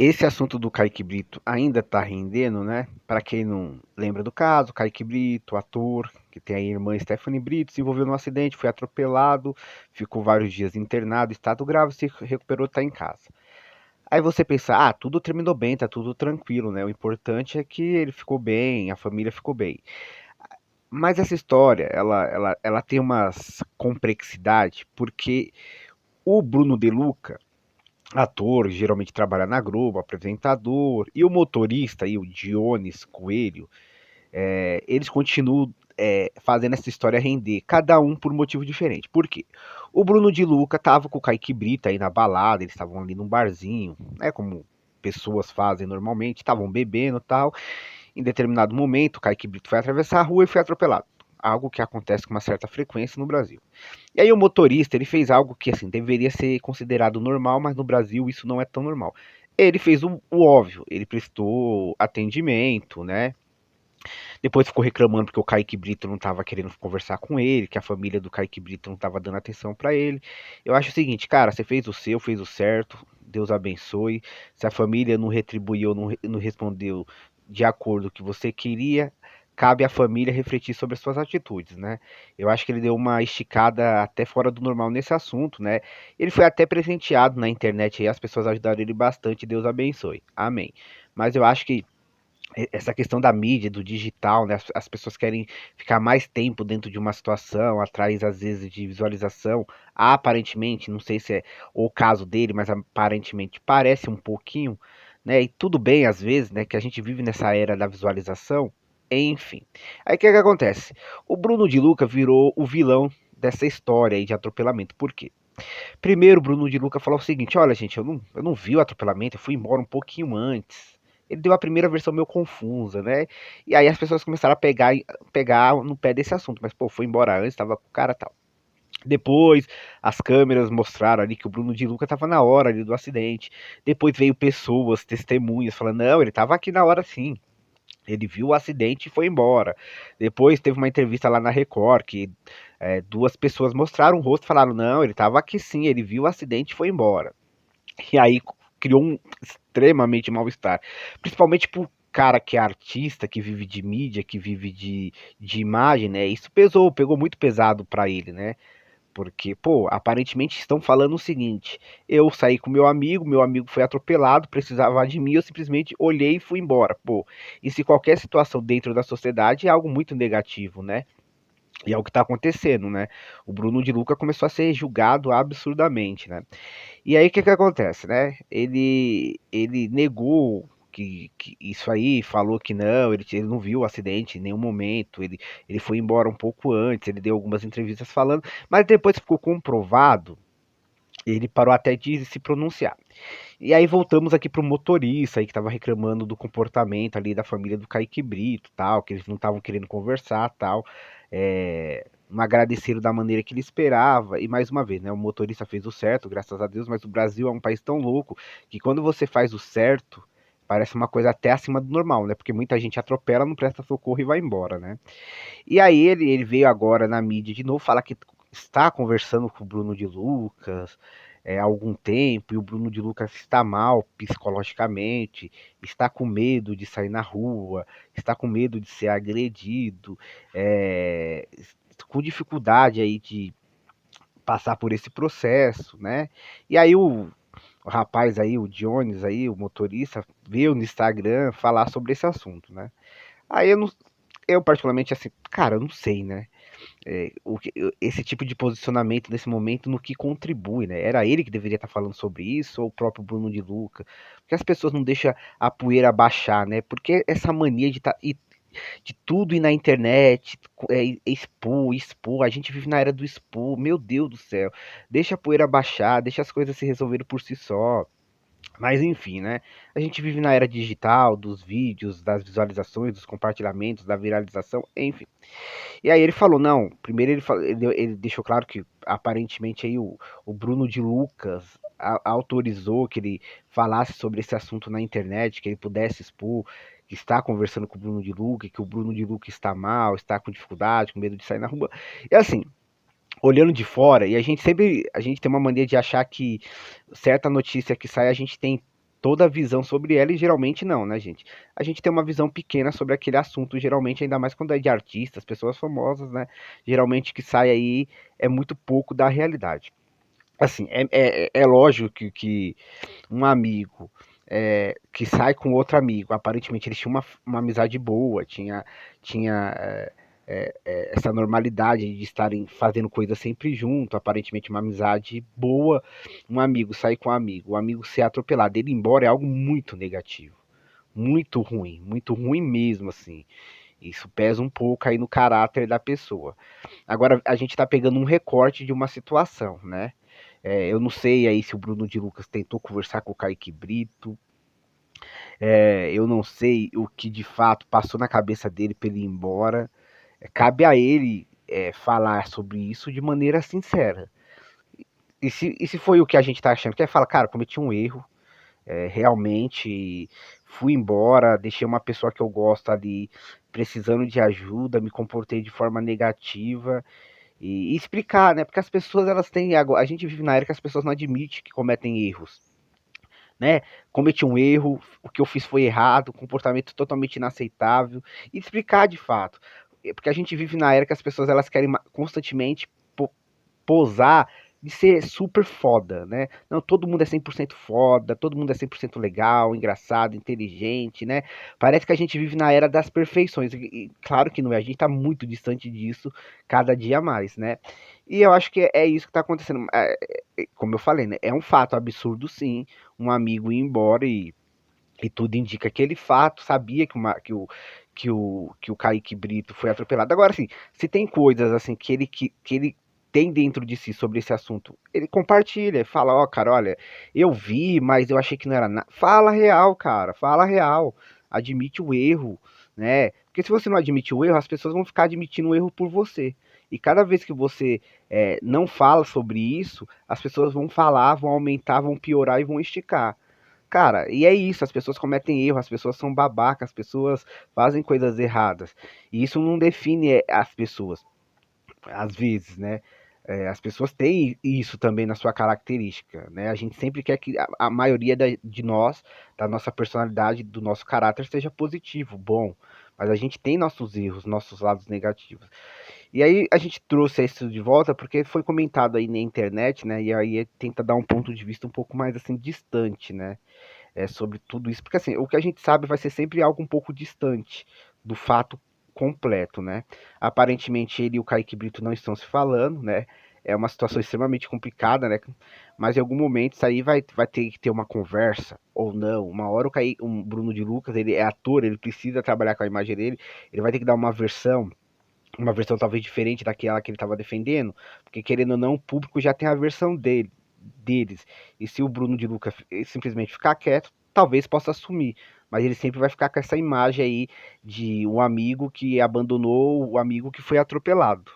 Esse assunto do Kaique Brito ainda tá rendendo, né? Para quem não lembra do caso, Kaique Brito, ator, que tem a irmã Stephanie Brito, se envolveu num acidente, foi atropelado, ficou vários dias internado, estado grave, se recuperou, tá em casa. Aí você pensa, ah, tudo terminou bem, tá tudo tranquilo, né? O importante é que ele ficou bem, a família ficou bem. Mas essa história, ela tem uma complexidade, porque o Bruno De Luca, ator, geralmente trabalha na Globo, apresentador, e o motorista aí, o Dionis Coelho, eles continuam fazendo essa história render, cada um por um motivo diferente. Por quê? O Bruno de Luca tava com o Kaique Brito aí na balada, eles estavam ali num barzinho, né, como pessoas fazem normalmente, estavam bebendo e tal. Em determinado momento, o Kaique Brito foi atravessar a rua e foi atropelado. Algo que acontece com uma certa frequência no Brasil. E aí o motorista, ele fez algo que assim deveria ser considerado normal, mas no Brasil isso não é tão normal. Ele fez o óbvio, ele prestou atendimento, né? Depois ficou reclamando porque o Kaique Brito não estava querendo conversar com ele, que a família do Kaique Brito não estava dando atenção para ele. Eu acho o seguinte, cara, você fez o seu, fez o certo, Deus abençoe. Se a família não retribuiu, não respondeu de acordo com o que você queria, cabe à família refletir sobre as suas atitudes, né? Eu acho que ele deu uma esticada até fora do normal nesse assunto, né? Ele foi até presenteado na internet aí, as pessoas ajudaram ele bastante, Deus abençoe. Amém. Mas eu acho que essa questão da mídia, do digital, né? As pessoas querem ficar mais tempo dentro de uma situação, atrás às vezes de visualização. Aparentemente, não sei se é o caso dele, mas aparentemente parece um pouquinho, né? E tudo bem às vezes, né? Que a gente vive nessa era da visualização. Enfim. Aí o que que acontece? O Bruno de Luca virou o vilão dessa história aí de atropelamento. Por quê? Primeiro, o Bruno de Luca falou o seguinte: olha, gente, eu não vi o atropelamento, eu fui embora um pouquinho antes. Ele deu a primeira versão meio confusa, né? E aí as pessoas começaram a pegar no pé desse assunto. Mas, pô, foi embora antes, tava com o cara e tal. Depois, as câmeras mostraram ali que o Bruno de Luca tava na hora ali do acidente. Depois veio pessoas, testemunhas, falando: não, ele tava aqui na hora sim. Ele viu o acidente e foi embora. Depois teve uma entrevista lá na Record que duas pessoas mostraram o rosto e falaram: não, ele estava aqui sim, ele viu o acidente e foi embora. E aí criou um extremamente mal-estar. Principalmente pro cara que é artista, que vive de mídia, que vive de imagem, né? Isso pegou muito pesado para ele, né? Porque, pô, aparentemente estão falando o seguinte: eu saí com meu amigo foi atropelado, precisava de mim, eu simplesmente olhei e fui embora. Pô, e se qualquer situação dentro da sociedade é algo muito negativo, né? E é o que tá acontecendo, né? O Bruno de Luca começou a ser julgado absurdamente, né? E aí o que que acontece, né? Ele negou que isso aí, falou que não, ele não viu o acidente em nenhum momento, ele foi embora um pouco antes, ele deu algumas entrevistas falando, mas depois ficou comprovado, ele parou até de se pronunciar. E aí voltamos aqui pro motorista aí que tava reclamando do comportamento ali da família do Kaique Brito, tal, que eles não estavam querendo conversar, tal. Não agradeceram da maneira que ele esperava. E mais uma vez, né, o motorista fez o certo, graças a Deus, mas o Brasil é um país tão louco que quando você faz o certo, parece uma coisa até acima do normal, né? Porque muita gente atropela, não presta socorro e vai embora, né? E aí ele veio agora na mídia de novo falar que está conversando com o Bruno de Lucas há algum tempo, e o Bruno de Lucas está mal psicologicamente, está com medo de sair na rua, está com medo de ser agredido, é, com dificuldade aí de passar por esse processo, né? E aí o rapaz aí, o Jones aí, o motorista, veio no Instagram falar sobre esse assunto, né? Aí eu particularmente assim, cara, eu não sei, né? Esse tipo de posicionamento nesse momento no que contribui, né? Era ele que deveria estar falando sobre isso ou o próprio Bruno de Luca? Porque as pessoas não deixam a poeira baixar, né? Porque essa mania de tudo ir na internet, expor, a gente vive na era do expor, meu Deus do céu. Deixa a poeira baixar, deixa as coisas se resolverem por si só. Mas enfim, né? A gente vive na era digital, dos vídeos, das visualizações, dos compartilhamentos, da viralização, enfim. E aí ele falou, não, primeiro ele deixou claro que aparentemente aí o Bruno de Lucas autorizou que ele falasse sobre esse assunto na internet, que ele pudesse expor, que está conversando com o Bruno de Lucas, que o Bruno de Lucas está mal, está com dificuldade, com medo de sair na rua. E assim, olhando de fora, e a gente tem uma mania de achar que certa notícia que sai, a gente tem toda a visão sobre ela, e geralmente não, né, gente? A gente tem uma visão pequena sobre aquele assunto, geralmente, ainda mais quando é de artistas, pessoas famosas, né? Geralmente que sai aí é muito pouco da realidade. Assim, é lógico que um amigo que sai com outro amigo, aparentemente eles tinham uma amizade boa, tinha essa normalidade de estarem fazendo coisas sempre junto, aparentemente uma amizade boa, um amigo sair com um amigo, o amigo ser atropelado, ele ir embora é algo muito negativo, muito ruim mesmo, assim. Isso pesa um pouco aí no caráter da pessoa. Agora, a gente tá pegando um recorte de uma situação, né? Eu não sei aí se o Bruno de Lucas tentou conversar com o Kaique Brito, eu não sei o que de fato passou na cabeça dele para ele ir embora. Cabe a ele falar sobre isso de maneira sincera. E se foi o que a gente tá achando, que é falar, cara, cometi um erro, realmente fui embora, deixei uma pessoa que eu gosto ali precisando de ajuda, me comportei de forma negativa e explicar, né? Porque as pessoas elas têm a gente vive na era que as pessoas não admitem que cometem erros, né? Cometi um erro, o que eu fiz foi errado, comportamento totalmente inaceitável, e explicar de fato. Porque a gente vive na era que as pessoas elas querem constantemente posar de ser super foda, né? Não, todo mundo é 100% foda, todo mundo é 100% legal, engraçado, inteligente, né? Parece que a gente vive na era das perfeições. E claro que não é, a gente tá muito distante disso cada dia mais, né? E eu acho que é isso que tá acontecendo. Como eu falei, né? É um fato absurdo, sim, um amigo ir embora e tudo indica que ele fato sabia que o Kaique Brito foi atropelado. Agora, assim, se tem coisas assim que ele tem dentro de si sobre esse assunto, ele compartilha, fala, ó, cara, olha, eu vi, mas eu achei que não era nada. Fala real, cara, fala real. Admite o erro, né? Porque se você não admite o erro, as pessoas vão ficar admitindo o erro por você. E cada vez que você não fala sobre isso, as pessoas vão falar, vão aumentar, vão piorar e vão esticar. Cara, e é isso, as pessoas cometem erro, as pessoas são babacas, as pessoas fazem coisas erradas. E isso não define as pessoas, às vezes, né? As pessoas têm isso também na sua característica, né? A gente sempre quer que a maioria de nós, da nossa personalidade, do nosso caráter, seja positivo, bom. Mas a gente tem nossos erros, nossos lados negativos. E aí a gente trouxe isso de volta porque foi comentado aí na internet, né? E aí tenta dar um ponto de vista um pouco mais assim distante, né? Sobre tudo isso, porque assim, o que a gente sabe vai ser sempre algo um pouco distante do fato completo, né? Aparentemente ele e o Kaique Brito não estão se falando, né? É uma situação extremamente complicada, né? Mas em algum momento isso aí vai ter que ter uma conversa, ou não. Uma hora o Bruno de Lucas, ele é ator, ele precisa trabalhar com a imagem dele, ele vai ter que dar uma versão talvez diferente daquela que ele estava defendendo, porque querendo ou não, o público já tem a versão deles. E se o Bruno de Luca simplesmente ficar quieto, talvez possa assumir. Mas ele sempre vai ficar com essa imagem aí de um amigo que abandonou o amigo que foi atropelado.